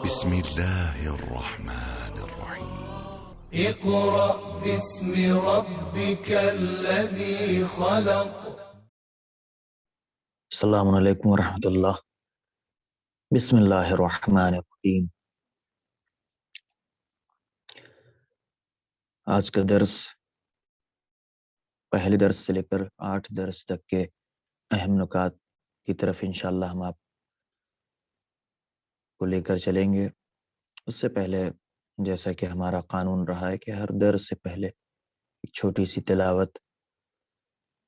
بسم الله الرحمن الرحيم اقرأ باسم ربك الذي خلق. السلام علیکم ورحمۃ اللہ۔ بسم اللہ الرحمن الرحیم۔ آج کا درس پہلے درس سے لے کر 8 درس تک کے اہم نکات کی طرف انشاءاللہ ہم آپ کو لے کر چلیں گے۔ اس سے پہلے جیسا کہ ہمارا قانون رہا ہے کہ ہر درس سے پہلے ایک چھوٹی سی تلاوت،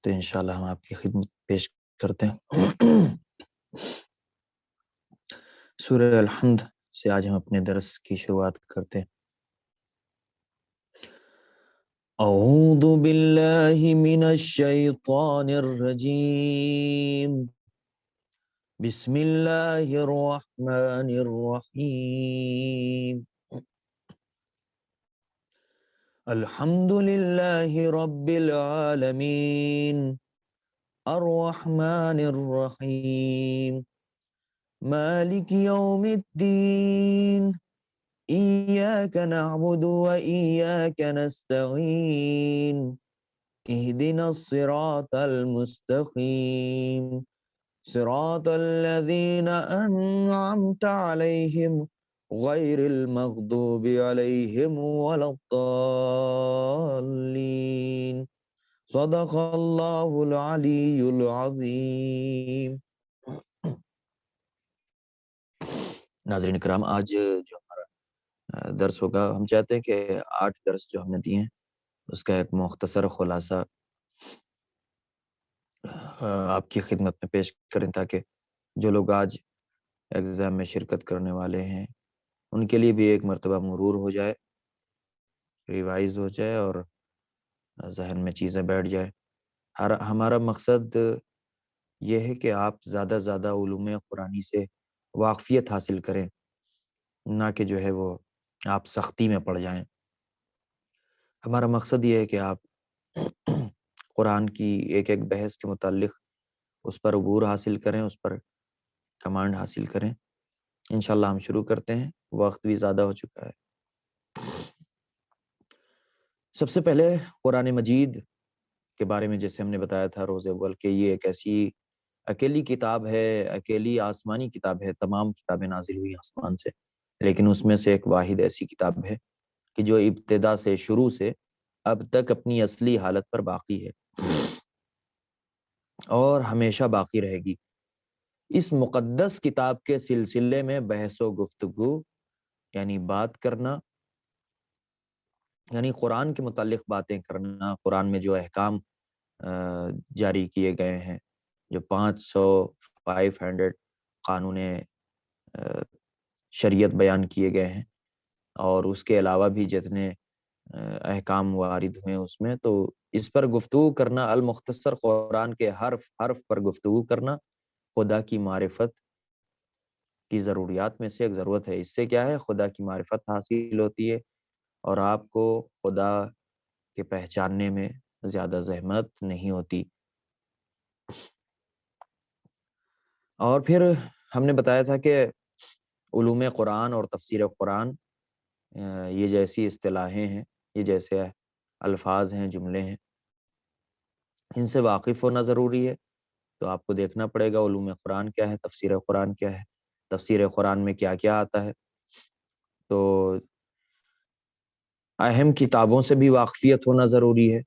تو انشاءاللہ ہم آپ کی خدمت پیش کرتے ہیں۔ سورہ الحمد سے آج ہم اپنے درس کی شروعات کرتے ہیں۔ اعوذ باللہ من الشیطان الرجیم، بسم اللہ الرحمن الرحیم۔ الحمد للہ رب العالمین، الرحمن الرحیم، مالک یوم الدین، ایاک نعبد و ایاک نستعین، اہدنا الصراط المستقیم، صراط الذین انعمت علیہم غیر المغضوب علیہم ولا الضالین، صدق اللہ العلی العظیم۔ ناظرین کرام، آج جو ہمارا درس ہوگا، ہم چاہتے ہیں کہ 8 درس جو ہم نے دیے ہیں اس کا ایک مختصر خلاصہ آپ کی خدمت میں پیش کریں، تاکہ جو لوگ آج ایگزام میں شرکت کرنے والے ہیں ان کے لیے بھی ایک مرتبہ مرور ہو جائے، ریوائز ہو جائے اور ذہن میں چیزیں بیٹھ جائے۔ ہمارا مقصد یہ ہے کہ آپ زیادہ سے زیادہ علوم قرآنی سے واقفیت حاصل کریں، نہ کہ جو ہے وہ آپ سختی میں پڑ جائیں۔ ہمارا مقصد یہ ہے کہ آپ قرآن کی ایک ایک بحث کے متعلق اس پر عبور حاصل کریں، اس پر کمانڈ حاصل کریں۔ انشاءاللہ ہم شروع کرتے ہیں، وقت بھی زیادہ ہو چکا ہے۔ سب سے پہلے قرآن مجید کے بارے میں جیسے ہم نے بتایا تھا روز اول کہ یہ ایک ایسی اکیلی کتاب ہے، اکیلی آسمانی کتاب ہے، تمام کتابیں نازل ہوئی آسمان سے، لیکن اس میں سے ایک واحد ایسی کتاب ہے کہ جو ابتدا سے، شروع سے اب تک اپنی اصلی حالت پر باقی ہے اور ہمیشہ باقی رہے گی۔ اس مقدس کتاب کے سلسلے میں بحث و گفتگو، یعنی بات کرنا، یعنی قرآن کے متعلق باتیں کرنا، قرآن میں جو احکام جاری کیے گئے ہیں، جو 500 قانون شریعت بیان کیے گئے ہیں، اور اس کے علاوہ بھی جتنے احکام وارد ہوئے اس میں، تو اس پر گفتگو کرنا، المختصر قرآن کے حرف حرف پر گفتگو کرنا خدا کی معرفت کی ضروریات میں سے ایک ضرورت ہے۔ اس سے کیا ہے؟ خدا کی معرفت حاصل ہوتی ہے اور آپ کو خدا کے پہچاننے میں زیادہ زحمت نہیں ہوتی۔ اور پھر ہم نے بتایا تھا کہ علوم قرآن اور تفسیر قرآن یہ جیسی اصطلاحیں ہیں، یہ جیسے الفاظ ہیں، جملے ہیں، ان سے واقف ہونا ضروری ہے۔ تو آپ کو دیکھنا پڑے گا علوم قرآن کیا ہے، تفسیر قرآن کیا ہے، تفسیر قرآن میں کیا کیا آتا ہے۔ تو اہم کتابوں سے بھی واقفیت ہونا ضروری ہے۔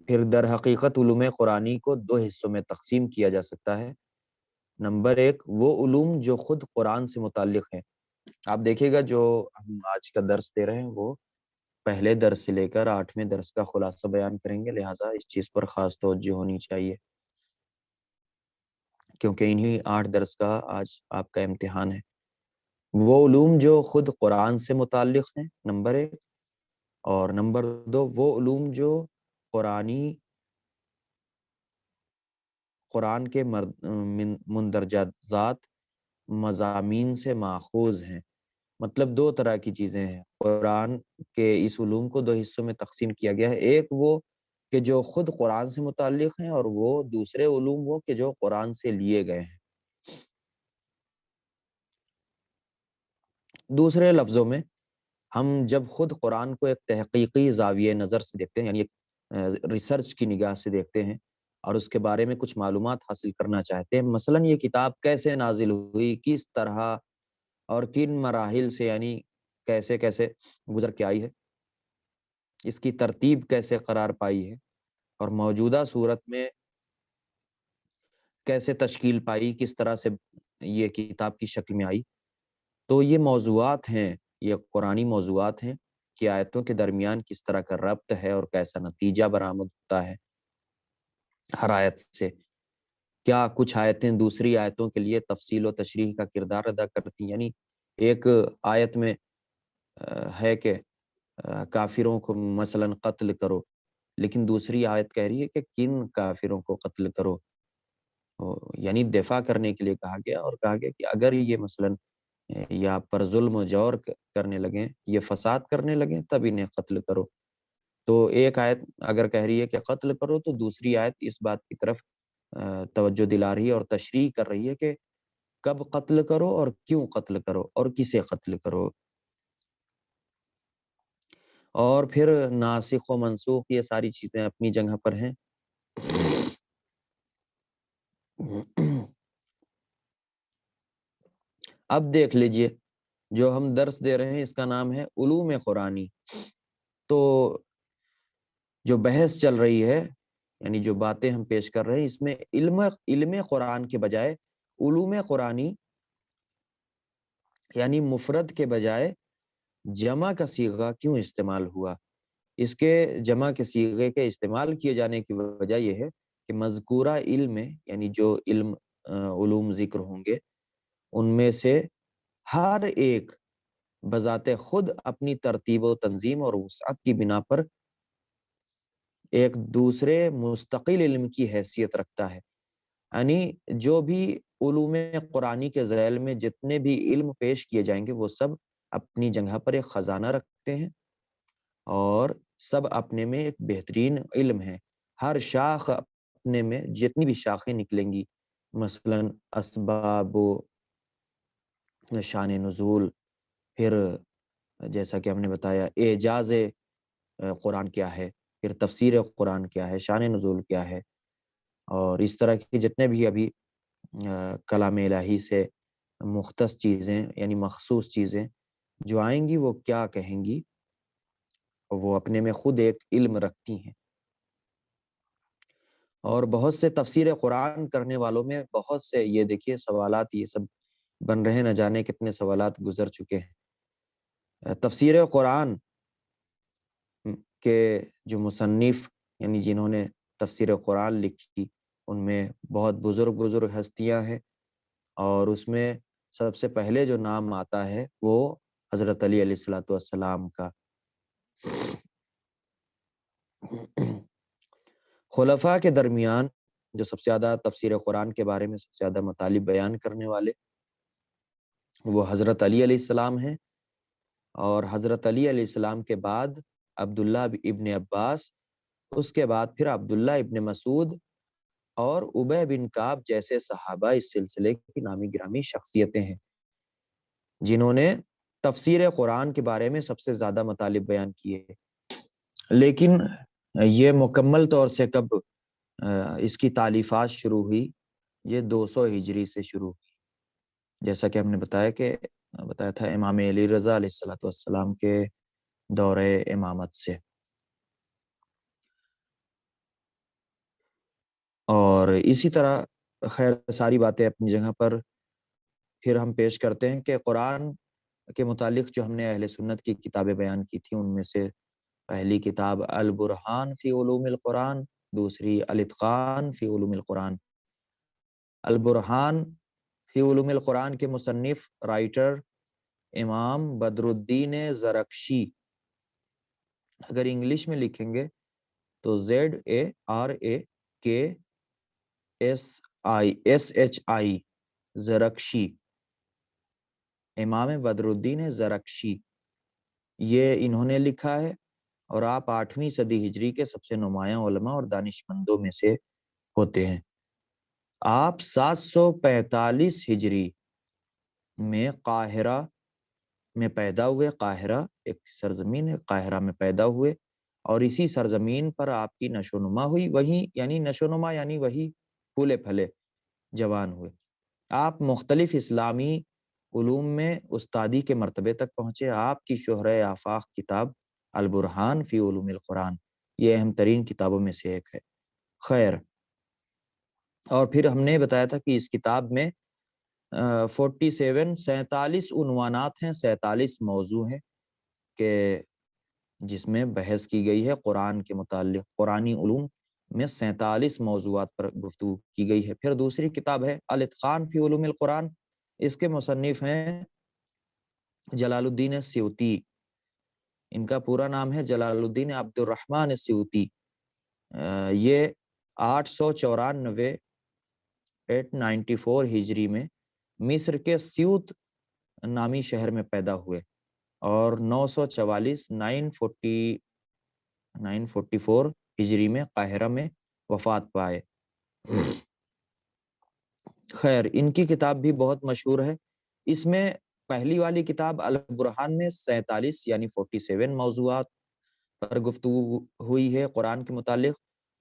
پھر در حقیقت علوم قرآنی کو 2 حصوں میں تقسیم کیا جا سکتا ہے۔ نمبر 1 وہ علوم جو خود قرآن سے متعلق ہیں۔ آپ دیکھیے گا جو ہم آج کا درس دے رہے ہیں وہ پہلے درس سے لے کر 8ویں درس کا خلاصہ بیان کریں گے، لہٰذا اس چیز پر خاص توجہ ہونی چاہیے، کیونکہ انہی 8 درس کا آج آپ کا امتحان ہے۔ وہ علوم جو خود قرآن سے متعلق ہیں، نمبر 1، اور نمبر 2 وہ علوم جو قرآن کے مندرجہ ذات مضامین سے ماخوذ ہیں۔ مطلب 2 طرح کی چیزیں ہیں۔ قرآن کے اس علوم کو 2 حصوں میں تقسیم کیا گیا ہے، ایک وہ کہ جو خود قرآن سے متعلق ہیں، اور وہ دوسرے علوم وہ کہ جو قرآن سے لیے گئے ہیں۔ دوسرے لفظوں میں ہم جب خود قرآن کو ایک تحقیقی زاویہ نظر سے دیکھتے ہیں، یعنی ایک ریسرچ کی نگاہ سے دیکھتے ہیں اور اس کے بارے میں کچھ معلومات حاصل کرنا چاہتے ہیں، مثلا یہ کتاب کیسے نازل ہوئی، کس طرح اور کن مراحل سے، یعنی کیسے کیسے گزر کے آئی ہے، اس کی ترتیب کیسے قرار پائی ہے، اور موجودہ صورت میں کیسے تشکیل پائی، کس طرح سے یہ کتاب کی شکل میں آئی، تو یہ موضوعات ہیں، یہ قرآنی موضوعات ہیں کہ آیتوں کے درمیان کس طرح کا ربط ہے اور کیسا نتیجہ برآمد ہوتا ہے ہر آیت سے، کیا کچھ آیتیں دوسری آیتوں کے لیے تفصیل و تشریح کا کردار ادا کرتی ہیں، یعنی ایک آیت میں ہے کہ کافروں کو مثلا قتل کرو، لیکن دوسری آیت کہہ رہی ہے کہ کن کافروں کو قتل کرو، یعنی دفاع کرنے کے لیے کہا گیا، اور کہا گیا کہ اگر یہ مثلا یا پر ظلم و جور کرنے لگیں، یہ فساد کرنے لگیں، تب انہیں قتل کرو۔ تو ایک آیت اگر کہہ رہی ہے کہ قتل کرو، تو دوسری آیت اس بات کی طرف توجہ دلا رہی ہے اور تشریح کر رہی ہے کہ کب قتل کرو اور کیوں قتل کرو اور کسے قتل کرو۔ اور پھر ناسخ و منسوخ یہ ساری چیزیں اپنی جگہ پر ہیں۔ اب دیکھ لیجئے، جو ہم درس دے رہے ہیں اس کا نام ہے علوم قرآنی، تو جو بحث چل رہی ہے، یعنی جو باتیں ہم پیش کر رہے ہیں، اس میں علم قرآن کے بجائے علوم قرآنی، یعنی مفرد کے بجائے جمع کا صیغہ کیوں استعمال ہوا؟ اس کے جمع کے صیغے کے استعمال کیے جانے کی وجہ یہ ہے کہ مذکورہ علم میں، یعنی جو علوم ذکر ہوں گے، ان میں سے ہر ایک بذات خود اپنی ترتیب و تنظیم اور وسعت کی بنا پر ایک دوسرے مستقل علم کی حیثیت رکھتا ہے، یعنی جو بھی علوم قرآنی کے ذیل میں جتنے بھی علم پیش کیے جائیں گے، وہ سب اپنی جگہ پر ایک خزانہ رکھتے ہیں اور سب اپنے میں ایک بہترین علم ہے۔ ہر شاخ اپنے میں جتنی بھی شاخیں نکلیں گی، مثلا اسباب و شان نزول، پھر جیسا کہ ہم نے بتایا اعجاز قرآن کیا ہے، پھر تفسیر قرآن کیا ہے، شان نزول کیا ہے، اور اس طرح کے جتنے بھی ابھی کلام الہی سے مختص چیزیں، یعنی مخصوص چیزیں جو آئیں گی، وہ کیا کہیں گی، وہ اپنے میں خود ایک علم رکھتی ہیں۔ اور بہت سے تفسیر قرآن کرنے والوں میں بہت سے، یہ دیکھیے سوالات یہ سب بن رہے، نہ جانے کتنے سوالات گزر چکے ہیں۔ تفسیر قرآن کے جو مصنف، یعنی جنہوں نے تفسیر قرآن لکھی، ان میں بہت بزرگ ہستیاں ہیں، اور اس میں سب سے پہلے جو نام آتا ہے وہ حضرت علی علیہ الصلوۃ والسلام کا۔ خلفاء کے درمیان جو سب سے زیادہ تفسیر قرآن کے بارے میں سب سے زیادہ مطالب بیان کرنے والے، وہ حضرت علی علیہ السلام ہیں، اور حضرت علی علیہ السلام کے بعد عبداللہ ابن عباس، اس کے بعد پھر عبداللہ ابن مسعود اور ابی بن کعب جیسے صحابہ اس سلسلے کی نامی گرامی شخصیتیں ہیں، جنہوں نے تفسیر قرآن کے بارے میں سب سے زیادہ مطالب بیان کیے۔ لیکن یہ مکمل طور سے کب اس کی تالیفات شروع ہوئی؟ یہ 200 ہجری سے شروع ہوئی، جیسا کہ ہم نے بتایا تھا امام علی رضا علیہ الصلوۃ والسلام کے دورہ امامت سے۔ اور اسی طرح خیر ساری باتیں اپنی جگہ پر پھر ہم پیش کرتے ہیں کہ قرآن کے متعلق جو ہم نے اہل سنت کی کتابیں بیان کی تھیں، ان میں سے پہلی کتاب البرہان فی علوم القرآن، دوسری الاتقان فی علوم القرآن۔ البرہان فی علوم القرآن کے مصنف رائٹر امام بدر الدین زرکشی، اگر انگلش میں لکھیں گے تو ZARAKSHI، زرکشی، امام بدر الدین زرکشی، یہ انہوں نے لکھا ہے، اور آپ 8ویں صدی ہجری کے سب سے نمایاں علماء اور دانشمندوں میں سے ہوتے ہیں۔ آپ 745 ہجری میں قاہرہ میں پیدا ہوئے، قاہرہ ایک سرزمین ہے، قاہرہ میں پیدا ہوئے اور اسی سرزمین پر آپ کی نشو نما ہوئی، وہی یعنی نشو نما یعنی وہی پھولے پھلے جوان ہوئے۔ آپ مختلف اسلامی علوم میں استادی کے مرتبے تک پہنچے۔ آپ کی شہرۂ آفاق کتاب البرہان فی علوم القرآن یہ اہم ترین کتابوں میں سے ایک ہے۔ خیر، اور پھر ہم نے بتایا تھا کہ اس کتاب میں 47 عنوانات ہیں، 47 موضوع ہیں کہ جس میں بحث کی گئی ہے قرآن کے متعلق۔ قرآنی علوم میں 47 موضوعات پر گفتگو کی گئی ہے۔ پھر دوسری کتاب ہے الاتقان فی علوم القرآن، اس کے مصنف ہیں جلال الدین السیوطی، ان کا پورا نام ہے جلال الدین عبد الرحمن السیوطی۔ یہ 894 894 ہجری میں مصر کے سیوط نامی شہر میں پیدا ہوئے اور 944 944 ہجری میں قاہرہ میں وفات پائے۔ خیر، ان کی کتاب بھی بہت مشہور ہے۔ اس میں پہلی والی کتاب البرہان میں 47 یعنی 47 موضوعات پر گفتگو ہوئی ہے قرآن کے متعلق،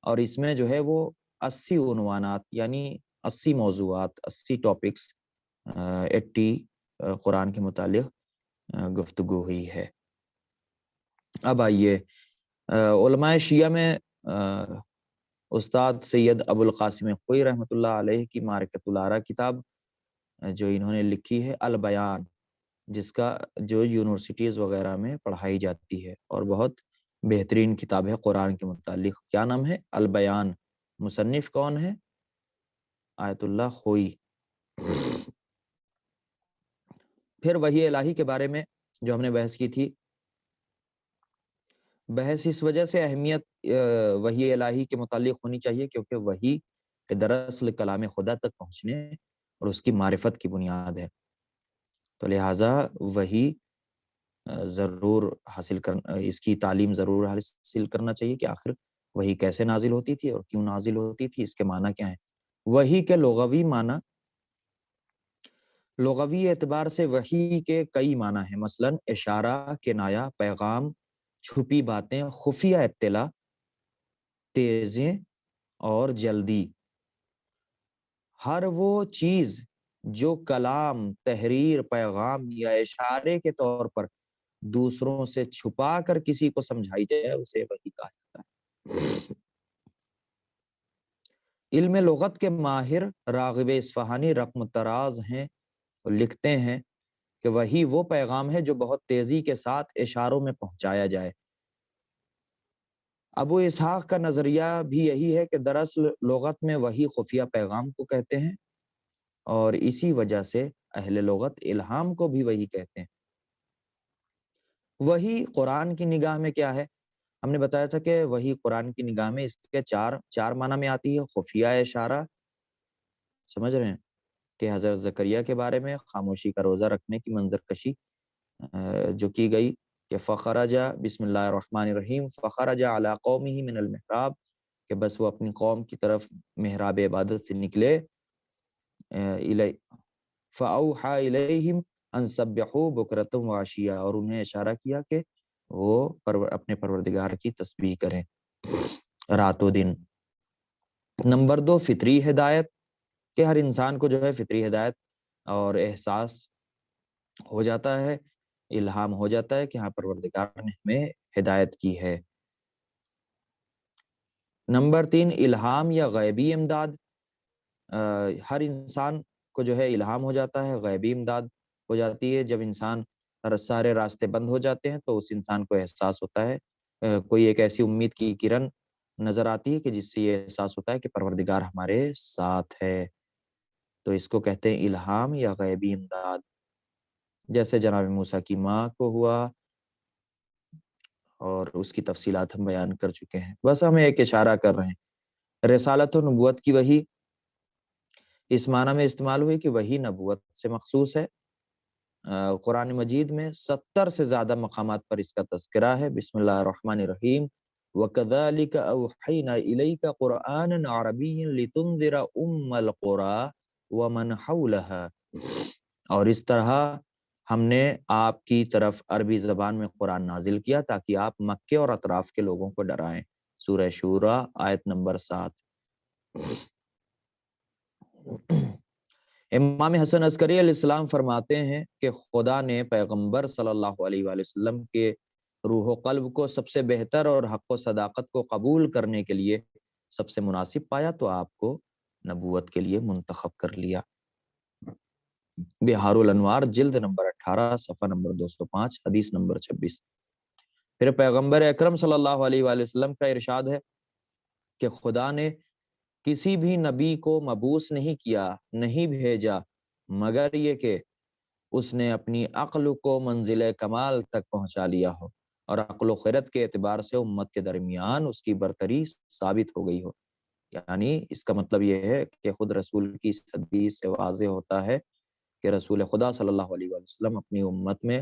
اور اس میں جو ہے وہ 80 عنوانات یعنی 80 موضوعات، 80 ٹاپکس 80 قرآن کے متعلق گفتگو ہوئی ہے۔ اب آئیے علماء شیعہ میں استاد سید ابو القاسم خوئی رحمۃ اللہ علیہ کی معرکۃ الآراء کتاب جو انہوں نے لکھی ہے البیان، جس کا جو یونیورسٹیز وغیرہ میں پڑھائی جاتی ہے اور بہت بہترین کتاب ہے قرآن کے متعلق۔ کیا نام ہے؟ البیان۔ مصنف کون ہے؟ آیت اللہ خوئی۔ پھر وحی الہی کے بارے میں جو ہم نے بحث کی تھی، بحث اس وجہ سے اہمیت وحی الہی کے متعلق ہونی چاہیے کیونکہ وحی کہ دراصل کلام خدا تک پہنچنے اور اس کی معرفت کی بنیاد ہے، تو لہٰذا وحی ضرور حاصل کرنا، اس کی تعلیم ضرور حاصل کرنا چاہیے کہ آخر وحی کیسے نازل ہوتی تھی اور کیوں نازل ہوتی تھی، اس کے معنی کیا ہیں۔ وحی کے لغوی معنی، لغوی اعتبار سے وحی کے کئی معنی ہیں، مثلا اشارہ، کنایہ، پیغام، چھپی باتیں، خفیہ اطلاع، تیزیں اور جلدی۔ ہر وہ چیز جو کلام، تحریر، پیغام یا اشارے کے طور پر دوسروں سے چھپا کر کسی کو سمجھائی جائے اسے وحی کہا جاتا ہے۔ علم لغت کے ماہر راغب اصفہانی رقم طراز ہیں، لکھتے ہیں کہ وحی وہ پیغام ہے جو بہت تیزی کے ساتھ اشاروں میں پہنچایا جائے۔ ابو اسحاق کا نظریہ بھی یہی ہے کہ دراصل لغت میں وحی خفیہ پیغام کو کہتے ہیں اور اسی وجہ سے اہل لغت الہام کو بھی وحی کہتے ہیں۔ وحی قرآن کی نگاہ میں کیا ہے؟ ہم نے بتایا تھا کہ وحی قرآن کی نگاہ میں اس کے چار معنی میں آتی ہے۔ خفیہ اشارہ، سمجھ رہے ہیں کہ حضرت زکریا کے بارے میں خاموشی کا روزہ رکھنے کی منظر کشی جو کی گئی کہ فخرج، بسم اللہ الرحمن الرحیم، فخرج علی قومہ من المحراب، کہ بس وہ اپنی قوم کی طرف محراب عبادت سے نکلے، فاوحی الیہم ان سبحوا بکرۃ وعشیہ، اور انہیں اشارہ کیا کہ وہ اپنے پروردگار کی تسبیح کریں رات و دن۔ نمبر 2، فطری ہدایت، کہ ہر انسان کو جو ہے فطری ہدایت اور احساس ہو جاتا ہے، الہام ہو جاتا ہے کہ ہاں پروردگار نے ہمیں ہدایت کی ہے۔ نمبر 3، الہام یا غیبی امداد، ہر انسان کو جو ہے الہام ہو جاتا ہے، غیبی امداد ہو جاتی ہے۔ جب انسان سارے راستے بند ہو جاتے ہیں تو اس انسان کو احساس ہوتا ہے، کوئی ایک ایسی امید کی کرن نظر آتی ہے کہ جس سے یہ احساس ہوتا ہے کہ پروردگار ہمارے ساتھ ہے، تو اس کو کہتے ہیں الہام یا غیبی امداد، جیسے جناب موسیٰ کی ماں کو ہوا اور اس کی تفصیلات ہم بیان کر چکے ہیں۔ بس ہم ایک اشارہ کر رہے ہیں۔ رسالت و نبوت کی وحی اس معنی میں استعمال ہوئی کہ وحی نبوت سے مخصوص ہے۔ قرآن مجید میں 70 سے زیادہ مقامات پر اس کا تذکرہ ہے۔ بسم اللہ الرحمن الرحیم، وَكَذَلِكَ أَوْحَيْنَا إِلَيْكَ قُرْآنًا عَرَبِيًّا لِتُنذِرَ أُمَّ الْقُرَىٰ وَمَنْ حَوْلَهَا، اور اس طرح ہم نے آپ کی طرف عربی زبان میں قرآن نازل کیا تاکہ آپ مکے اور اطراف کے لوگوں کو ڈرائیں۔ سورہ شورا آیت نمبر 7۔ امام حسن عسکری علیہ السلام فرماتے ہیں کہ خدا نے پیغمبر صلی اللہ علیہ وآلہ وسلم کے روح و قلب کو سب سے بہتر اور حق و صداقت کو قبول کرنے کے لیے سب سے مناسب پایا تو آپ کو نبوت کے لیے منتخب کر لیا۔ بہار الانوار جلد نمبر 18 صفحہ نمبر 205 حدیث نمبر 26۔ پھر پیغمبر اکرم صلی اللہ علیہ وآلہ وسلم کا ارشاد ہے کہ خدا نے کسی بھی نبی کو مبعوث نہیں کیا، نہیں بھیجا، مگر یہ کہ اس نے اپنی عقل کو منزل کمال تک پہنچا لیا ہو اور عقل و خرد کے اعتبار سے امت کے درمیان اس کی برتری ثابت ہو گئی ہو۔ یعنی اس کا مطلب یہ ہے کہ خود رسول کی اس حدیث سے واضح ہوتا ہے کہ رسول خدا صلی اللہ علیہ وسلم اپنی امت میں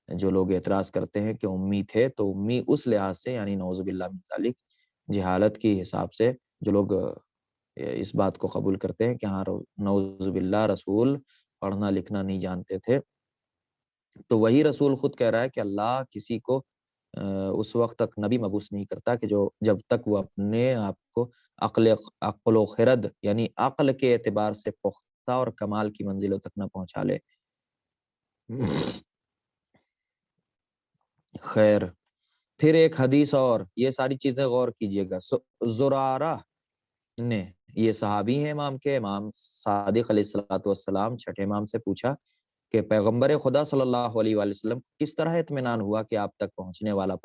جو لوگ اعتراض کرتے ہیں کہ امی تھے، تو امی اس لحاظ سے یعنی نعوذ باللہ من ذالک جہالت کی حساب سے جو لوگ اس بات کو قبول کرتے ہیں کہ ہاں نعوذ باللہ رسول پڑھنا لکھنا نہیں جانتے تھے، تو وہی رسول خود کہہ رہا ہے کہ اللہ کسی کو اس وقت تک نبی مبعوث نہیں کرتا کہ جب تک وہ اپنے آپ کو عقل و خرد یعنی عقل کے اعتبار سے پختہ اور کمال کی منزلوں تک نہ پہنچا لے۔ خیر، پھر ایک حدیث اور، یہ ساری چیزیں غور کیجئے گا۔ زرارہ نے، یہ صحابی ہیں امام کے، امام صادق علیہ السلام چھٹے امام سے پوچھا کہ پیغمبر خدا صلی اللہ علیہ وآلہ وسلم کس طرح اطمینان ہوا کہ آپ تک پہنچنے والا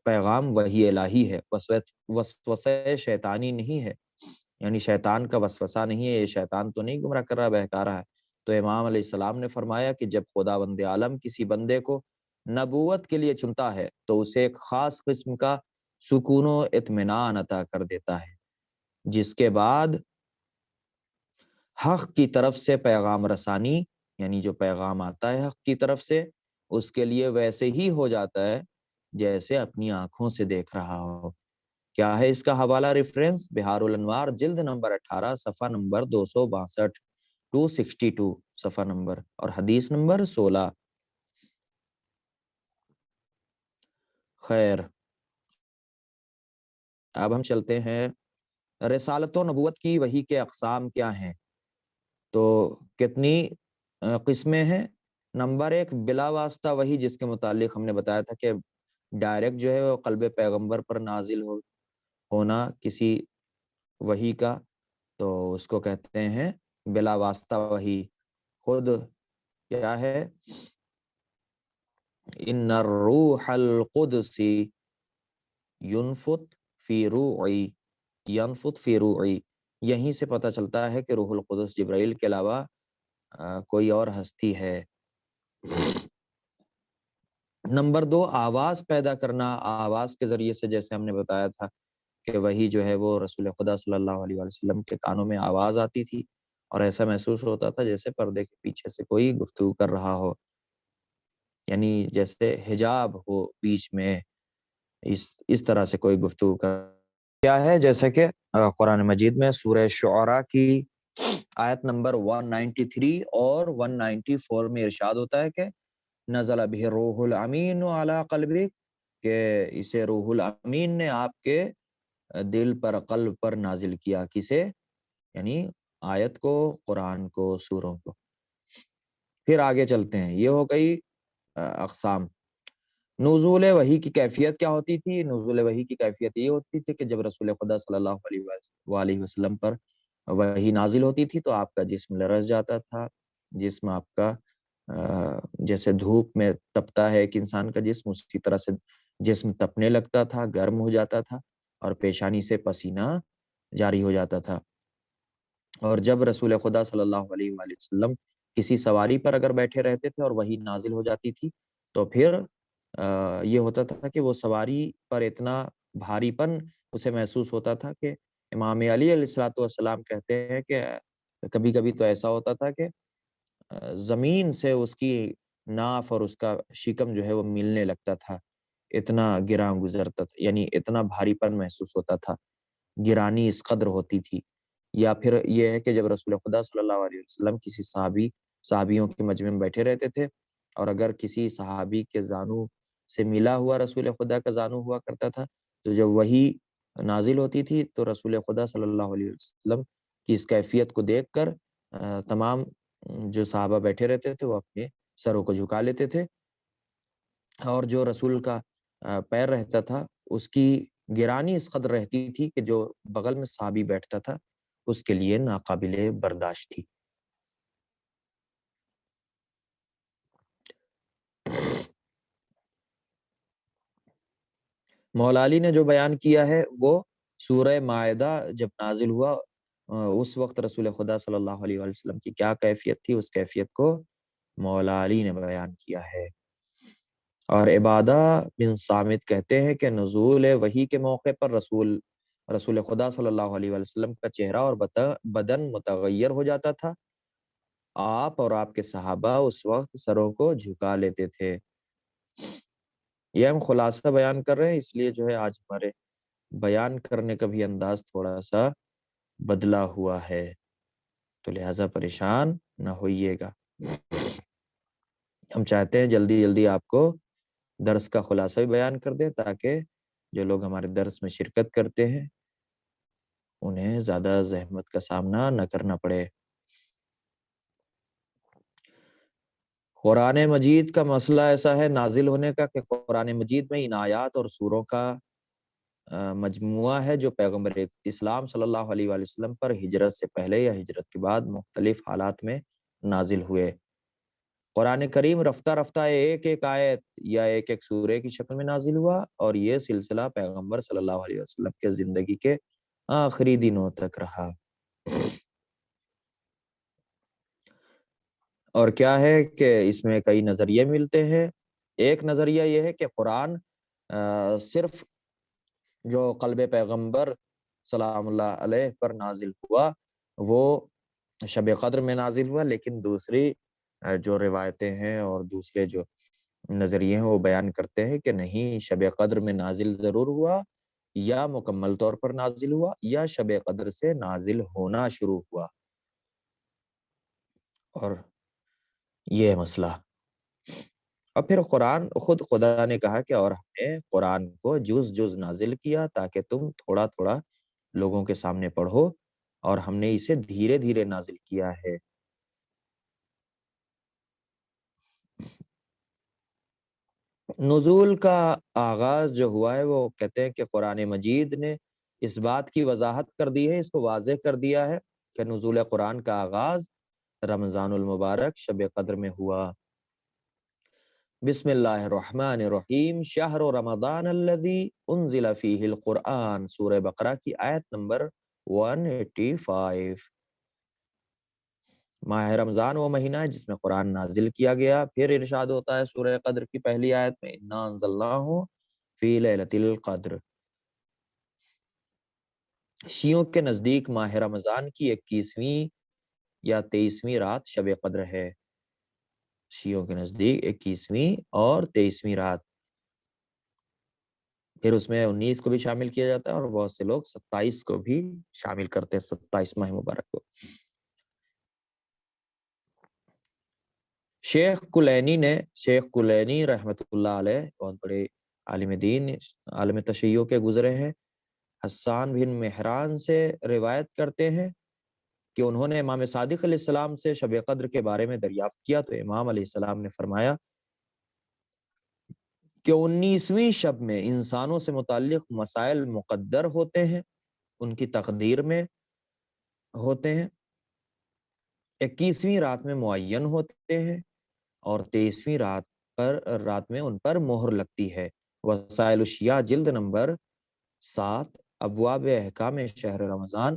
پیغام وحی الہی ہے، وسوسہ شیطانی نہیں ہے، یعنی شیطان کا وسوسہ نہیں ہے، یہ شیطان تو نہیں گمراہ کر رہا بہکا رہا ہے۔ تو امام علیہ السلام نے فرمایا کہ جب خداوند عالم کسی بندے کو نبوت کے لیے چنتا ہے تو اسے ایک خاص قسم کا سکون و اطمینان عطا کر دیتا ہے، جس کے بعد حق کی طرف سے پیغام رسانی یعنی جو پیغام آتا ہے حق کی طرف سے اس کے لیے ویسے ہی ہو جاتا ہے جیسے اپنی آنکھوں سے دیکھ رہا ہو۔ کیا ہے اس کا حوالہ ریفرنس؟ بہار الانوار جلد نمبر 18 صفحہ نمبر 262 262 صفحہ نمبر اور حدیث نمبر 16۔ خیر، اب ہم چلتے ہیں رسالت و نبوت کی وحی کے اقسام کیا ہیں۔ تو کتنی قسمیں ہیں؟ نمبر 1 بلا واسطہ وحی، جس کے متعلق ہم نے بتایا تھا کہ ڈائریکٹ جو ہے وہ قلب پیغمبر پر نازل ہونا کسی وحی کا، تو اس کو کہتے ہیں بلا واسطہ وحی۔ خود کیا ہے؟ ان الروح القدس ينفث فی روعی، ينفث فی روعی، یہیں سے پتہ چلتا ہے کہ روح القدس جبرائیل کے علاوہ کوئی اور ہستی ہے۔ نمبر 2 آواز پیدا کرنا، آواز کے ذریعے سے، جیسے ہم نے بتایا تھا کہ وہی جو ہے وہ رسول خدا صلی اللہ علیہ وسلم کے کانوں میں آواز آتی تھی اور ایسا محسوس ہوتا تھا جیسے پردے کے پیچھے سے کوئی گفتگو کر رہا ہو، یعنی جیسے حجاب ہو بیچ میں، اس طرح سے کوئی گفتگو کر کیا ہے، جیسے کہ قرآن مجید میں سورہ شعراء کی آیت نمبر 193 اور 194 میں ارشاد ہوتا ہے کہ نزل بہ الروح الامین علی قلبک، کہ اسے روح الامین نے آپ کے دل پر، قلب پر نازل کیا۔ کسے؟ یعنی آیت کو، قرآن کو، سوروں کو۔ پھر آگے چلتے ہیں، یہ ہو گئی اقسام۔ نزول وحی کی کیفیت کیا ہوتی تھی؟ نزول وحی کی کیفیت یہ ہوتی تھی کہ جب رسول خدا صلی اللہ علیہ وسلم پر وحی نازل ہوتی تھی تو آپ کا جسم لرز جاتا تھا، جسم آپ کا جیسے دھوپ میں تپتا ہے ایک انسان کا جسم، اسی طرح سے جسم تپنے لگتا تھا، گرم ہو جاتا تھا اور پیشانی سے پسینہ جاری ہو جاتا تھا۔ اور جب رسول خدا صلی اللہ علیہ وآلہ وسلم کسی سواری پر اگر بیٹھے رہتے تھے اور وحی نازل ہو جاتی تھی تو پھر یہ ہوتا تھا کہ وہ سواری پر اتنا بھاری پن اسے محسوس ہوتا تھا کہ امام علی علیہ السلام کہتے ہیں کہ کبھی کبھی تو ایسا ہوتا تھا کہ زمین سے اس کی ناف اور اس کا شکم جو ہے وہ ملنے لگتا تھا، اتنا گراں گزرتا تھا، یعنی اتنا بھاری پن محسوس ہوتا تھا، گرانی اس قدر ہوتی تھی۔ یا پھر یہ ہے کہ جب رسول خدا صلی اللہ علیہ وسلم کسی صحابیوں کے مجمع میں بیٹھے رہتے تھے، اور اگر کسی صحابی کے زانو سے ملا ہوا رسول خدا کا زانو ہوا کرتا تھا تو جب وہی نازل ہوتی تھی تو رسول خدا صلی اللہ علیہ وسلم کی اس کیفیت کو دیکھ کر تمام جو صحابہ بیٹھے رہتے تھے وہ اپنے سروں کو جھکا لیتے تھے، اور جو رسول کا پیر رہتا تھا اس کی گرانی اس قدر رہتی تھی کہ جو بغل میں صحابی بیٹھتا تھا اس کے لیے ناقابل برداشت تھی۔ مولا علی نے جو بیان کیا ہے وہ سورہ مائدہ جب نازل ہوا اس وقت رسول خدا صلی اللہ علیہ وآلہ وسلم کی کیا کیفیت تھی، اس کیفیت کو مولا علی نے بیان کیا ہے۔ اور عبادہ بن صامت کہتے ہیں کہ نزول وحی کے موقع پر رسول خدا صلی اللہ علیہ وآلہ وسلم کا چہرہ اور بدن متغیر ہو جاتا تھا، آپ اور آپ کے صحابہ اس وقت سروں کو جھکا لیتے تھے۔ یہ ہم خلاصہ بیان کر رہے ہیں، اس لیے جو ہے آج ہمارے بیان کرنے کا بھی انداز تھوڑا سا بدلا ہوا ہے، تو لہٰذا پریشان نہ ہوئیے گا۔ ہم چاہتے ہیں جلدی جلدی آپ کو درس کا خلاصہ بھی بیان کر دیں تاکہ جو لوگ ہمارے درس میں شرکت کرتے ہیں انہیں زیادہ زحمت کا سامنا نہ کرنا پڑے۔ قرآن مجید کا مسئلہ ایسا ہے نازل ہونے کا کہ قرآن مجید میں ان آیات اور سوروں کا مجموعہ ہے جو پیغمبر اسلام صلی اللہ علیہ وآلہ وسلم پر ہجرت سے پہلے یا ہجرت کے بعد مختلف حالات میں نازل ہوئے۔ قرآن کریم رفتہ رفتہ ایک ایک آیت یا ایک ایک سورے کی شکل میں نازل ہوا، اور یہ سلسلہ پیغمبر صلی اللہ علیہ وسلم کے زندگی کے آخری دنوں تک رہا۔ اور کیا ہے کہ اس میں کئی نظریے ملتے ہیں۔ ایک نظریہ یہ ہے کہ قرآن صرف جو قلب پیغمبر سلام اللہ علیہ پر نازل ہوا وہ شب قدر میں نازل ہوا، لیکن دوسری جو روایتیں ہیں اور دوسرے جو نظریے ہیں وہ بیان کرتے ہیں کہ نہیں، شب قدر میں نازل ضرور ہوا، یا مکمل طور پر نازل ہوا، یا شب قدر سے نازل ہونا شروع ہوا۔ اور یہ مسئلہ، اور پھر قرآن خود خدا نے کہا کہ اور ہم نے قرآن کو جز جز نازل کیا تاکہ تم تھوڑا تھوڑا لوگوں کے سامنے پڑھو، اور ہم نے اسے دھیرے دھیرے نازل کیا ہے۔ نزول کا آغاز جو ہوا ہے وہ کہتے ہیں کہ قرآن مجید نے اس بات کی وضاحت کر دی ہے، اس کو واضح کر دیا ہے کہ نزول قرآن کا آغاز رمضان المبارک شب قدر میں ہوا۔ بسم اللہ الرحمن الرحیم، شہر رمضان الذی انزل فیہ القرآن، سورہ بقرہ کی آیت نمبر 185۔ ماہ رمضان وہ مہینہ ہے جس میں قرآن نازل کیا گیا۔ پھر ارشاد ہوتا ہے سورہ قدر کی پہلی آیت میں، انا انزلناہ فی لیلۃ القدر۔ شیعوں کے نزدیک ماہ رمضان کی 21ویں یا 23ویں رات شب قدر ہے۔ شیعوں کے نزدیک 21ویں اور 23ویں رات، پھر اس میں 19 کو بھی شامل کیا جاتا ہے، اور بہت سے لوگ 27 کو بھی شامل کرتے ہیں، 27 ماہ مبارک کو۔ شیخ کلینی رحمت اللہ علیہ بہت بڑے عالم دین، عالم تشیع کے گزرے ہیں، حسان بن مہران سے روایت کرتے ہیں کہ انہوں نے امام صادق علیہ السلام سے شب قدر کے بارے میں دریافت کیا تو امام علیہ السلام نے فرمایا کہ 19ویں شب میں انسانوں سے متعلق مسائل مقدر ہوتے ہیں، ان کی تقدیر میں ہوتے ہیں، 21ویں رات میں معین ہوتے ہیں، اور 23ویں رات میں ان پر مہر لگتی ہے۔ وسائل الشیعہ جلد نمبر 7، ابواب احکام شہر رمضان،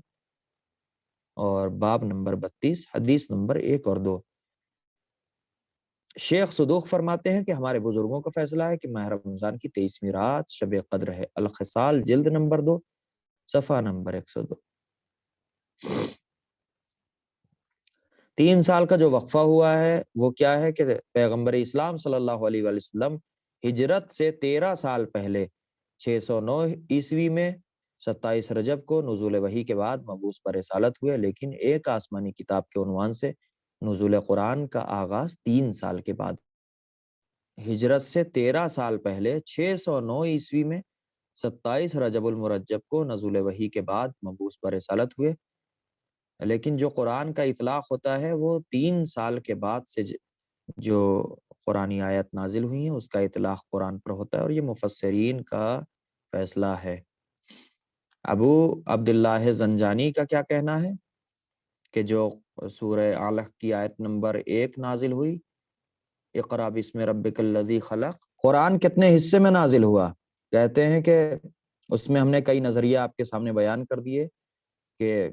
اور باب نمبر 32، حدیث نمبر 1 اور 2۔ شیخ صدوق فرماتے ہیں کہ ہمارے بزرگوں کا فیصلہ ہے کہ ماہ رمضان کی 23ویں رات شب قدر ہے۔ الخصال جلد نمبر 2، صفحہ نمبر 102۔ 3 سال کا جو وقفہ ہوا ہے وہ کیا ہے کہ پیغمبر اسلام صلی اللہ علیہ وآلہ وسلم ہجرت سے 13 سال پہلے 609 عیسوی میں 27 رجب کو نزول وحی کے بعد مبعوث پر رسالت ہوئے، لیکن ایک آسمانی کتاب کے عنوان سے نزول قرآن کا آغاز 3 سال کے بعد، ہجرت سے 13 سال پہلے 609 عیسوی میں 27 رجب المرجب کو نزول وحی کے بعد مبعوث برسالت ہوئے۔ لیکن جو قرآن کا اطلاق ہوتا ہے وہ 3 سال کے بعد سے جو قرآنی آیت نازل ہوئی ہیں اس کا اطلاق قرآن پر ہوتا ہے، اور یہ مفسرین کا فیصلہ ہے۔ ابو عبداللہ زنجانی کا کیا کہنا ہے کہ جو سورہ علق کی آیت نمبر 1 نازل ہوئی، اقرأ بسم ربک الذی خلق، قرآن کتنے حصے میں نازل ہوا؟ کہتے ہیں کہ اس میں ہم نے کئی نظریے آپ کے سامنے بیان کر دیے کہ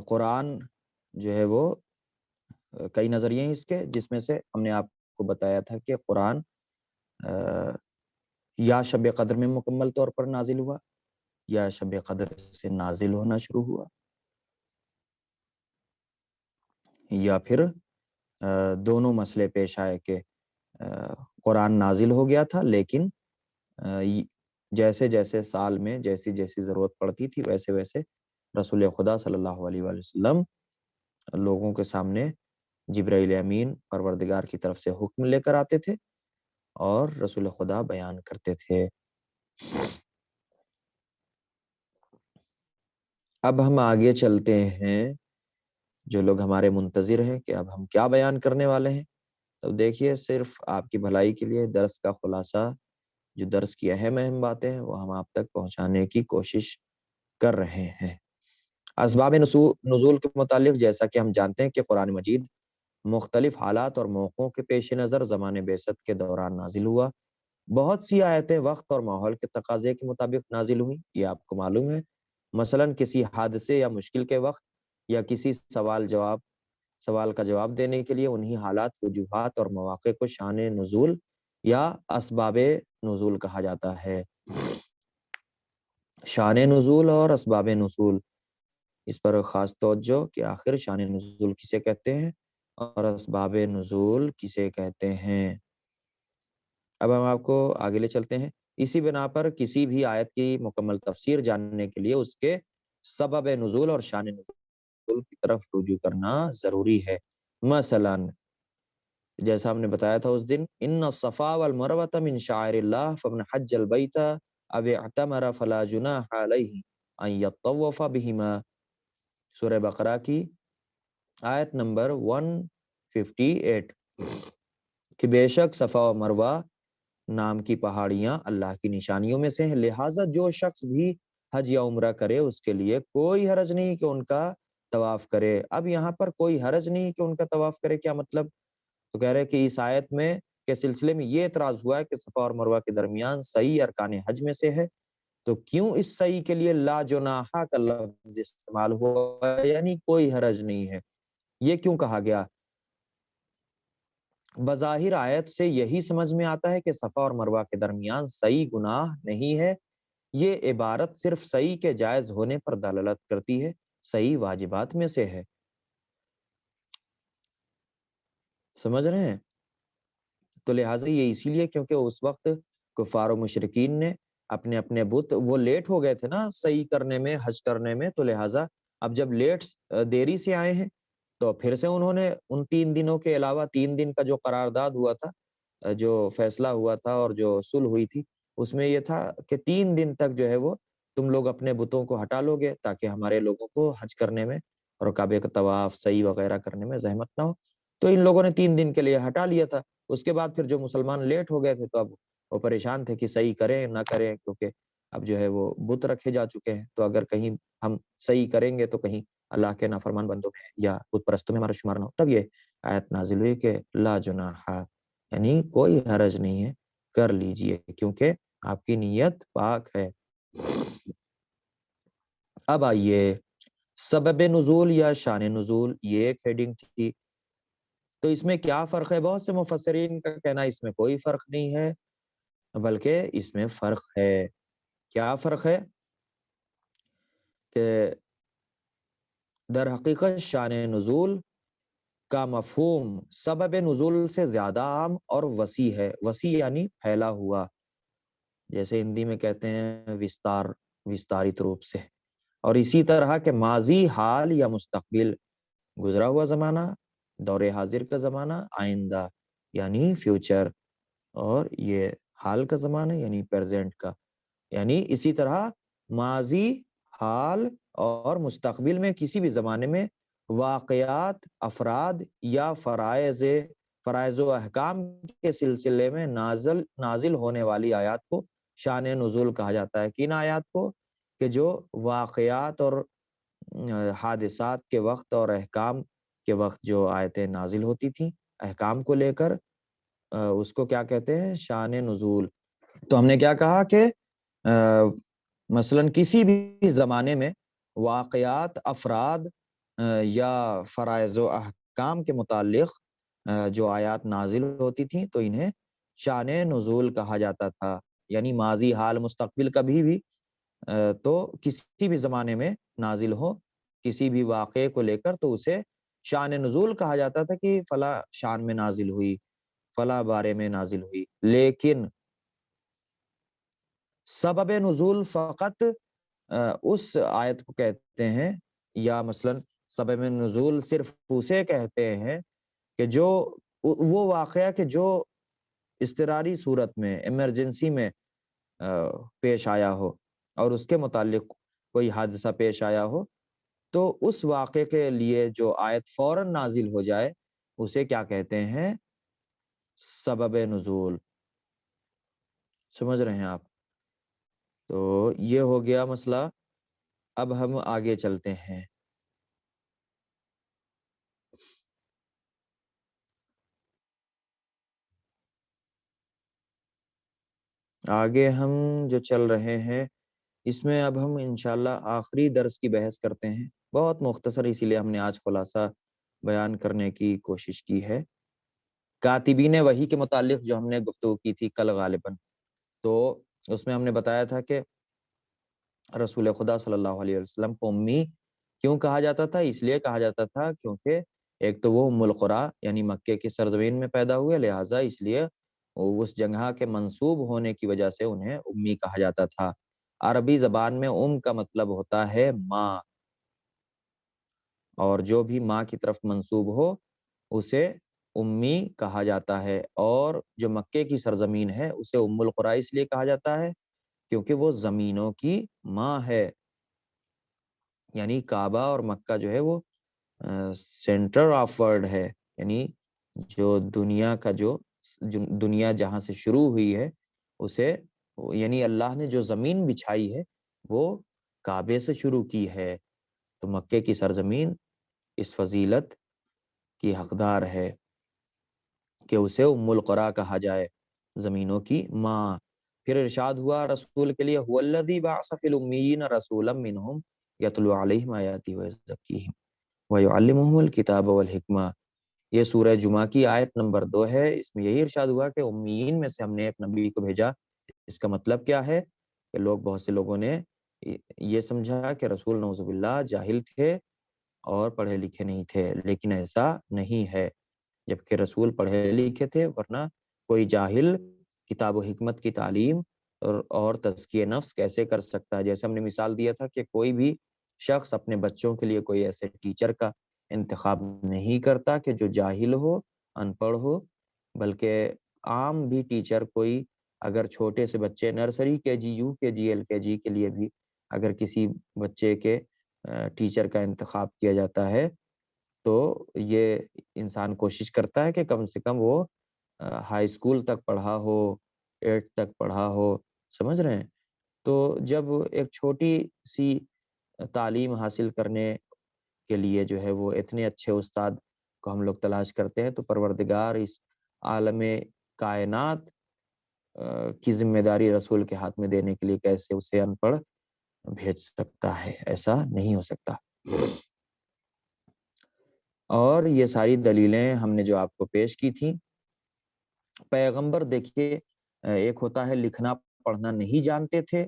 قرآن جو ہے وہ کئی نظریے ہیں اس کے، جس میں سے ہم نے آپ کو بتایا تھا کہ قرآن یا شب قدر میں مکمل طور پر نازل ہوا، یا شب قدر سے نازل ہونا شروع ہوا، یا پھر دونوں مسئلے پیش آئے کہ قرآن نازل ہو گیا تھا لیکن جیسے جیسے سال میں جیسی جیسی ضرورت پڑتی تھی ویسے ویسے رسول خدا صلی اللہ علیہ وآلہ وسلم لوگوں کے سامنے جبرائیل امین پروردگار کی طرف سے حکم لے کر آتے تھے اور رسول خدا بیان کرتے تھے۔ اب ہم آگے چلتے ہیں، جو لوگ ہمارے منتظر ہیں کہ اب ہم کیا بیان کرنے والے ہیں، تو دیکھیے صرف آپ کی بھلائی کے لیے درس کا خلاصہ، جو درس کی اہم باتیں ہیں وہ ہم آپ تک پہنچانے کی کوشش کر رہے ہیں۔ اسباب نزول کے متعلق جیسا کہ ہم جانتے ہیں کہ قرآن مجید مختلف حالات اور موقعوں کے پیش نظر زمان بعثت کے دوران نازل ہوا۔ بہت سی آیتیں وقت اور ماحول کے تقاضے کے مطابق نازل ہوئیں، یہ آپ کو معلوم ہے۔ مثلا کسی حادثے یا مشکل کے وقت یا کسی سوال کا جواب دینے کے لیے انہی حالات، وجوہات اور مواقع کو شان نزول یا اسباب نزول کہا جاتا ہے۔ شان نزول اور اسباب نزول، اس پر خاص توجہ کہ آخر شان نزول کسے کہتے ہیں اور اسباب نزول کسے کہتے ہیں۔ اب ہم آپ کو آگے لے چلتے ہیں۔ اسی بنا پر کسی بھی آیت کی مکمل تفسیر جاننے کے لیے اس کے سبب نزول اور شان نزول کی طرف رجوع کرنا ضروری ہے۔ مثلا جیسا ہم نے بتایا تھا اس دن، ان الصفا والمروۃ من شعائر اللہ فمن حج البیت او اعتمر فلا جناح علیہ ان یطوف بہما، سورہ بقرہ کی آیت نمبر 158، کہ بے شک صفا و مروہ نام کی پہاڑیاں اللہ کی نشانیوں میں سے ہیں، لہٰذا جو شخص بھی حج یا عمرہ کرے اس کے لیے کوئی حرج نہیں کہ ان کا طواف کرے۔ اب یہاں پر کوئی حرج نہیں کہ ان کا طواف کرے، کیا مطلب؟ تو کہہ رہے کہ اس آیت میں کے سلسلے میں یہ اعتراض ہوا ہے کہ صفا اور مروہ کے درمیان سعی ارکان حج میں سے ہے، تو کیوں اس سعی کے لیے لا جناح کا لفظ استعمال ہوا، یعنی کوئی حرج نہیں ہے، یہ کیوں کہا گیا؟ بظاہر آیت سے یہی سمجھ میں آتا ہے کہ صفا اور مروہ کے درمیان سعی گناہ نہیں ہے، یہ عبارت صرف سعی کے جائز ہونے پر دلالت کرتی ہے، سعی واجبات میں سے ہے۔ سمجھ رہے ہیں؟ تو لہٰذا یہ اسی لیے کیونکہ اس وقت کفار و مشرکین نے اپنے اپنے بت، وہ لیٹ ہو گئے تھے نا سعی کرنے میں، حج کرنے میں، تو لہٰذا اب جب دیری سے آئے ہیں تو پھر سے انہوں نے ان 3 دنوں کے علاوہ 3 دن کا جو قرارداد ہوا تھا، جو فیصلہ ہوا تھا اور جو صلح ہوئی تھی، اس میں یہ تھا کہ 3 دن تک جو ہے وہ تم لوگ اپنے بتوں کو ہٹا لو گے تاکہ ہمارے لوگوں کو حج کرنے میں اور کعبے کا طواف سعی وغیرہ کرنے میں زحمت نہ ہو۔ تو ان لوگوں نے 3 دن کے لیے ہٹا لیا تھا۔ اس کے بعد پھر جو مسلمان لیٹ ہو گئے تھے تو اب وہ پریشان تھے کہ صحیح کریں نہ کریں، کیونکہ اب جو ہے وہ بت رکھے جا چکے ہیں، تو اگر کہیں ہم صحیح کریں گے تو کہیں اللہ کے نافرمان بندوں میں یا بت پرستوں میں ہمارا شمار نہ ہو۔ تب یہ آیت نازل ہوئی کہ لا جناح، یعنی کوئی حرج نہیں ہے، کر لیجئے کیونکہ آپ کی نیت پاک ہے۔ اب آئیے سبب نزول یا شان نزول، یہ ایک ہیڈنگ تھی، تو اس میں کیا فرق ہے؟ بہت سے مفسرین کا کہنا ہے اس میں کوئی فرق نہیں ہے، بلکہ اس میں فرق ہے۔ کیا فرق ہے؟ کہ در حقیقت شان نزول کا مفہوم سبب نزول سے زیادہ عام اور وسیع ہے۔ وسیع یعنی پھیلا ہوا، جیسے ہندی میں کہتے ہیں وستار، وستارت روپ سے، اور اسی طرح کے ماضی، حال یا مستقبل، گزرا ہوا زمانہ، دور حاضر کا زمانہ، آئندہ یعنی فیوچر، اور یہ حال کا زمانہ یعنی پریزنٹ کا. یعنی اسی طرح ماضی، حال اور مستقبل میں کسی بھی زمانے میں واقعات، افراد یا فرائض و احکام کے سلسلے میں نازل ہونے والی آیات کو شان نزول کہا جاتا ہے. کن آیات کو؟ کہ جو واقعات اور حادثات کے وقت اور احکام کے وقت جو آیتیں نازل ہوتی تھیں احکام کو لے کر، اس کو کیا کہتے ہیں؟ شان نزول. تو ہم نے کیا کہا کہ مثلا کسی بھی زمانے میں واقعات، افراد یا فرائض و احکام کے متعلق جو آیات نازل ہوتی تھیں تو انہیں شان نزول کہا جاتا تھا. یعنی ماضی، حال، مستقبل کبھی بھی تو کسی بھی زمانے میں نازل ہو کسی بھی واقعے کو لے کر تو اسے شان نزول کہا جاتا تھا کہ فلاں شان میں نازل ہوئی، فلاں بارے میں نازل ہوئی. لیکن سبب نزول فقط اس آیت کو کہتے ہیں، یا مثلا سبب نزول صرف اسے کہتے ہیں کہ جو وہ واقعہ کہ جو اضطراری صورت میں، ایمرجنسی میں پیش آیا ہو اور اس کے متعلق کوئی حادثہ پیش آیا ہو تو اس واقعے کے لیے جو آیت فوراً نازل ہو جائے اسے کیا کہتے ہیں؟ سبب نزول. سمجھ رہے ہیں آپ؟ تو یہ ہو گیا مسئلہ. اب ہم آگے چلتے ہیں. آگے ہم جو چل رہے ہیں اس میں اب ہم انشاءاللہ آخری درس کی بحث کرتے ہیں. بہت مختصر، اسی لیے ہم نے آج خلاصہ بیان کرنے کی کوشش کی ہے. کاتبین وحی کے متعلق جو ہم نے گفتگو کی تھی کل غالباً، تو اس میں ہم نے بتایا تھا کہ رسول خدا صلی اللہ علیہ وسلم کو امی کیوں کہا جاتا تھا؟ اس لیے کہا جاتا تھا کیونکہ ایک تو وہ ام القریٰ یعنی مکے کی سرزمین میں پیدا ہوئے، لہٰذا اس لیے اس جگہ کے منسوب ہونے کی وجہ سے انہیں امی کہا جاتا تھا. عربی زبان میں ام کا مطلب ہوتا ہے ماں، اور جو بھی ماں کی طرف منسوب ہو اسے امی کہا جاتا ہے. اور جو مکے کی سرزمین ہے اسے ام القریٰ اس لیے کہا جاتا ہے کیونکہ وہ زمینوں کی ماں ہے. یعنی کعبہ اور مکہ جو ہے وہ سینٹر آف ورلڈ ہے، یعنی جو دنیا کا جو دنیا جہاں سے شروع ہوئی ہے اسے، یعنی اللہ نے جو زمین بچھائی ہے وہ کعبے سے شروع کی ہے. تو مکے کی سرزمین اس فضیلت کی حقدار ہے کہ اسے ام القریٰ کہا جائے، زمینوں کی ماں. پھر ارشاد ہوا رسول کے لیے هو الذی بعث فی الامیین رسولا منہم یتلو علیہم آیاتہ ویزکیہم ویعلمہم الکتاب والحکمہ. یہ سورہ جمعہ کی آیت نمبر 2 ہے. اس میں یہی ارشاد ہوا کہ امیین میں سے ہم نے ایک نبی کو بھیجا. اس کا مطلب کیا ہے کہ بہت سے لوگوں نے یہ سمجھا کہ رسول نعوذ باللہ جاہل تھے اور پڑھے لکھے نہیں تھے، لیکن ایسا نہیں ہے، جبکہ رسول پڑھے لکھے تھے. ورنہ کوئی جاہل کتاب و حکمت کی تعلیم اور تزکیہ نفس کیسے کر سکتا ہے؟ جیسے ہم نے مثال دیا تھا کہ کوئی بھی شخص اپنے بچوں کے لیے کوئی ایسے ٹیچر کا انتخاب نہیں کرتا کہ جو جاہل ہو، ان پڑھ ہو، بلکہ عام بھی ٹیچر کوئی اگر چھوٹے سے بچے نرسری کے جی، یو کے جی، ایل کے جی کے لیے بھی اگر کسی بچے کے ٹیچر کا انتخاب کیا جاتا ہے تو یہ انسان کوشش کرتا ہے کہ کم سے کم وہ ہائی اسکول تک پڑھا ہو، 8 تک پڑھا ہو. سمجھ رہے ہیں؟ تو جب ایک چھوٹی سی تعلیم حاصل کرنے کے لیے جو ہے وہ اتنے اچھے استاد کو ہم لوگ تلاش کرتے ہیں تو پروردگار اس عالم کائنات کی ذمہ داری رسول کے ہاتھ میں دینے کے لیے کیسے اسے ان پڑھ بھیج سکتا ہے؟ ایسا نہیں ہو سکتا. اور یہ ساری دلیلیں ہم نے جو آپ کو پیش کی تھیں. پیغمبر دیکھیے، ایک ہوتا ہے لکھنا پڑھنا نہیں جانتے تھے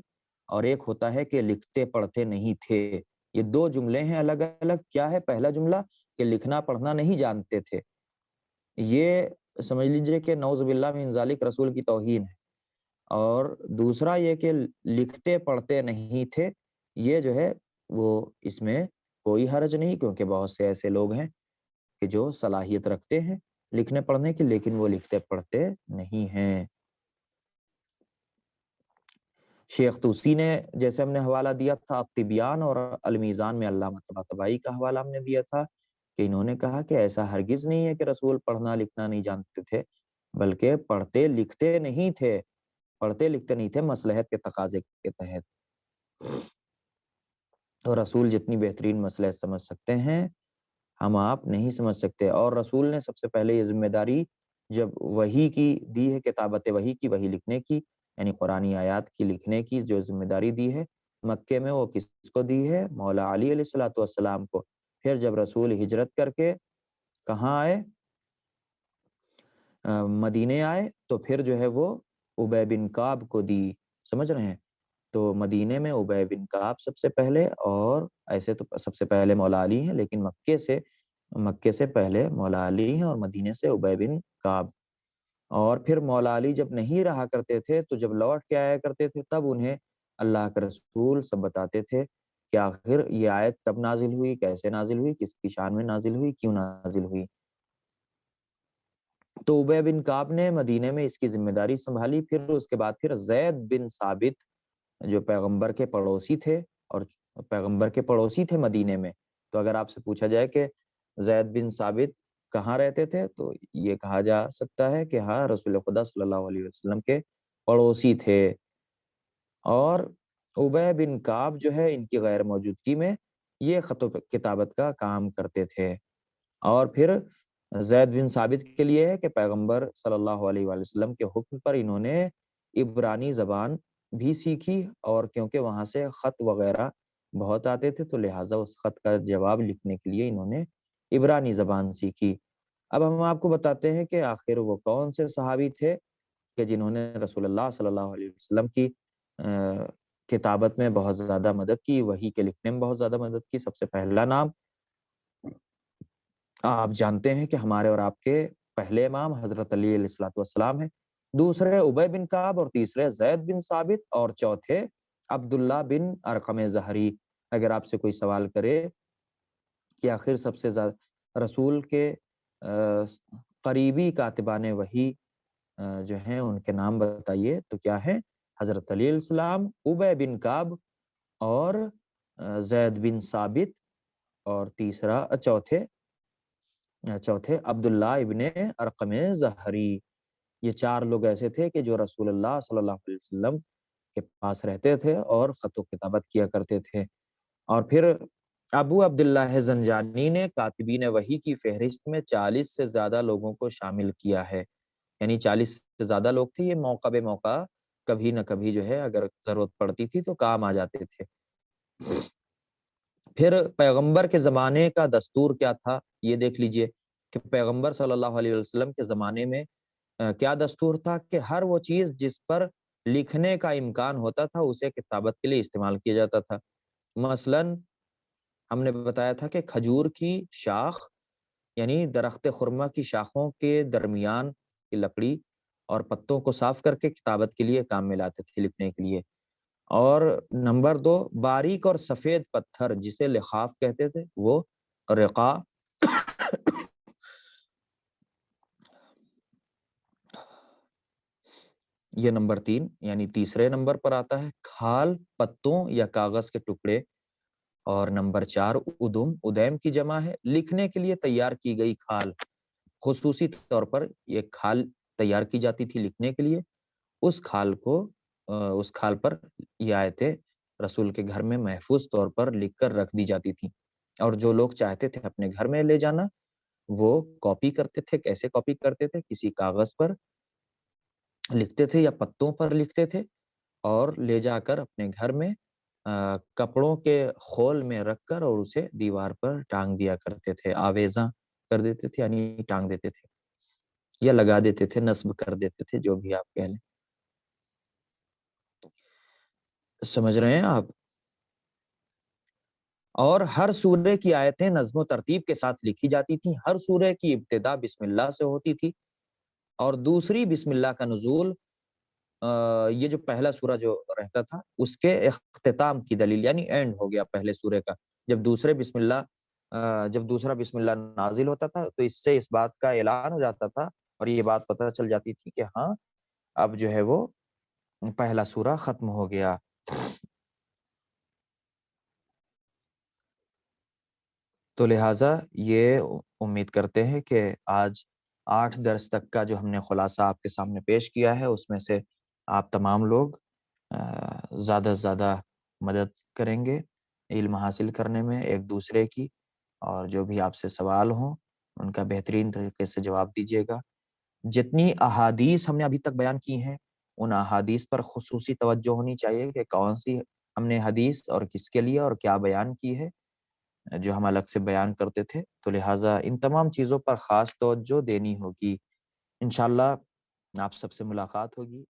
اور ایک ہوتا ہے کہ لکھتے پڑھتے نہیں تھے. یہ دو جملے ہیں الگ الگ. کیا ہے پہلا جملہ؟ کہ لکھنا پڑھنا نہیں جانتے تھے. یہ سمجھ لیجئے کہ نعوذ باللہ من ذالک رسول کی توہین ہے. اور دوسرا یہ کہ لکھتے پڑھتے نہیں تھے، یہ جو ہے وہ اس میں کوئی حرج نہیں، کیونکہ بہت سے ایسے لوگ ہیں کہ جو صلاحیت رکھتے ہیں لکھنے پڑھنے کی، لیکن وہ لکھتے پڑھتے نہیں ہیں۔ شیخ توسی نے، جیسے ہم نے حوالہ دیا تھا الطبیان اور المیزان میں علامہ طباطبائی کا حوالہ ہم نے دیا تھا، کہ انہوں نے کہا کہ ایسا ہرگز نہیں ہے کہ رسول پڑھنا لکھنا نہیں جانتے تھے، بلکہ پڑھتے لکھتے نہیں تھے، پڑھتے لکھتے نہیں تھے مصلحت کے تقاضے کے تحت۔ تو رسول جتنی بہترین مصلحت سمجھ سکتے ہیں ہم آپ نہیں سمجھ سکتے، اور رسول نے سب سے پہلے یہ ذمہ داری جب وحی کی دی ہے، کتابت وحی کی، وحی لکھنے کی، یعنی قرآنی آیات کی لکھنے کی جو ذمہ داری دی ہے مکے میں، وہ کس کو دی ہے؟ مولا علی علیہ الصلوۃ والسلام کو۔ پھر جب رسول ہجرت کر کے کہاں آئے؟ مدینے آئے، تو پھر جو ہے وہ ابی بن کعب کو دی، سمجھ رہے ہیں؟ تو مدینے میں ابی بن کعب سب سے پہلے، اور ایسے تو سب سے پہلے مولا علی ہیں، لیکن مکے سے پہلے مولا علی ہیں، اور مدینے سے ابی بن کعب۔ اور پھر مولا علی جب نہیں رہا کرتے تھے تو جب لوٹ کے آیا کرتے تھے تب انہیں اللہ کے رسول سب بتاتے تھے کہ آخر یہ آیت کب نازل ہوئی، کیسے نازل ہوئی، کس کی شان میں نازل ہوئی، کیوں نازل ہوئی۔ تو ابی بن کعب نے مدینے میں اس کی ذمہ داری سنبھالی۔ پھر اس کے بعد پھر زید بن ثابت جو پیغمبر کے پڑوسی تھے، اور پیغمبر کے پڑوسی تھے مدینے میں، تو اگر آپ سے پوچھا جائے کہ زید بن ثابت کہاں رہتے تھے تو یہ کہا جا سکتا ہے کہ ہاں رسول خدا صلی اللہ علیہ وسلم کے پڑوسی تھے۔ اور ابی بن کعب جو ہے ان کی غیر موجودگی میں یہ خط و کتابت کا کام کرتے تھے۔ اور پھر زید بن ثابت کے لیے ہے کہ پیغمبر صلی اللہ علیہ وآلہ وسلم کے حکم پر انہوں نے عبرانی زبان بھی سیکھی، اور کیونکہ وہاں سے خط وغیرہ بہت آتے تھے تو لہٰذا اس خط کا جواب لکھنے کے لیے انہوں نے عبرانی زبان سیکھی۔ اب ہم آپ کو بتاتے ہیں کہ آخر وہ کون سے صحابی تھے کہ جنہوں نے رسول اللہ صلی اللہ علیہ وسلم کی کتابت میں بہت زیادہ مدد کی، وحی کے لکھنے میں بہت زیادہ مدد کی۔ سب سے پہلا نام آپ جانتے ہیں کہ ہمارے اور آپ کے پہلے امام حضرت علی علیہ الصلوۃ والسلام ہیں، دوسرے ابی بن کعب، اور تیسرے زید بن ثابت، اور چوتھے عبداللہ بن ارقم ظہری۔ اگر آپ سے کوئی سوال کرے کہ آخر سب سے زیادہ رسول کے قریبی کاتبان وحی جو ہیں ان کے نام بتائیے، تو کیا ہے؟ حضرت علی علیہ السلام، ابی بن کعب، اور زید بن ثابت، اور چوتھے عبداللہ ابن ارقم ظہری۔ یہ چار لوگ ایسے تھے کہ جو رسول اللہ صلی اللہ علیہ وسلم کے پاس رہتے تھے اور خط و کتابت کیا کرتے تھے۔ اور پھر ابو عبداللہ زنجانی نے کاتبین وحی کی فہرست میں 40 سے زیادہ لوگوں کو شامل کیا ہے، یعنی 40 سے زیادہ لوگ تھے، یہ موقع بے موقع کبھی نہ کبھی جو ہے اگر ضرورت پڑتی تھی تو کام آ جاتے تھے۔ پھر پیغمبر کے زمانے کا دستور کیا تھا یہ دیکھ لیجئے کہ پیغمبر صلی اللہ علیہ وسلم کے زمانے میں کیا دستور تھا کہ ہر وہ چیز جس پر لکھنے کا امکان ہوتا تھا اسے کتابت کے لیے استعمال کیا جاتا تھا۔ مثلاً ہم نے بتایا تھا کہ کھجور کی شاخ، یعنی درخت خرما کی شاخوں کے درمیان کی لکڑی اور پتوں کو صاف کر کے کتابت کے لیے کام میں لاتے تھے، لکھنے کے لیے۔ اور نمبر 2، باریک اور سفید پتھر جسے لخاف کہتے تھے، وہ رقا۔ یہ نمبر 3 یعنی تیسرے نمبر پر آتا ہے، کھال پتوں یا کاغذ کے ٹکڑے۔ اور نمبر 4 ادیم کی جمع ہے، لکھنے کے لیے تیار کی گئی کھال۔ خصوصی طور پر یہ کھال تیار کی جاتی تھی لکھنے کے لیے، اس کھال پر یہ آیتیں رسول کے گھر میں محفوظ طور پر لکھ کر رکھ دی جاتی تھی، اور جو لوگ چاہتے تھے اپنے گھر میں لے جانا وہ کاپی کرتے تھے۔ کیسے کاپی کرتے تھے؟ کسی کاغذ پر لکھتے تھے یا پتوں پر لکھتے تھے، اور لے جا کر اپنے گھر میں کپڑوں کے خول میں رکھ کر اور اسے دیوار پر ٹانگ دیا کرتے تھے، آویزاں کر دیتے تھے، یعنی ٹانگ دیتے تھے یا لگا دیتے تھے، نصب کر دیتے تھے، جو بھی آپ کہہ لیں۔ سمجھ رہے ہیں آپ؟ اور ہر سورے کی آیتیں نظم و ترتیب کے ساتھ لکھی جاتی تھیں، ہر سورے کی ابتدا بسم اللہ سے ہوتی تھی، اور دوسری بسم اللہ کا نزول یہ جو پہلا سورہ جو رہتا تھا اس کے اختتام کی دلیل، یعنی اینڈ ہو گیا پہلے سورے کا. جب دوسرا بسم اللہ نازل ہوتا تھا تو اس سے اس بات کا اعلان ہو جاتا تھا اور یہ بات پتہ چل جاتی تھی کہ ہاں اب جو ہے وہ پہلا سورہ ختم ہو گیا. تو لہٰذا یہ امید کرتے ہیں کہ آج 8 درس تک کا جو ہم نے خلاصہ آپ کے سامنے پیش کیا ہے اس میں سے آپ تمام لوگ زیادہ سے زیادہ مدد کریں گے علم حاصل کرنے میں ایک دوسرے کی، اور جو بھی آپ سے سوال ہوں ان کا بہترین طریقے سے جواب دیجیے گا. جتنی احادیث ہم نے ابھی تک بیان کی ہیں ان احادیث پر خصوصی توجہ ہونی چاہیے کہ کون سی ہم نے حدیث اور کس کے لیے اور کیا بیان کی ہے جو ہم الگ سے بیان کرتے تھے. تو لہٰذا ان تمام چیزوں پر خاص توجہ دینی ہوگی. انشاءاللہ آپ سب سے ملاقات ہوگی.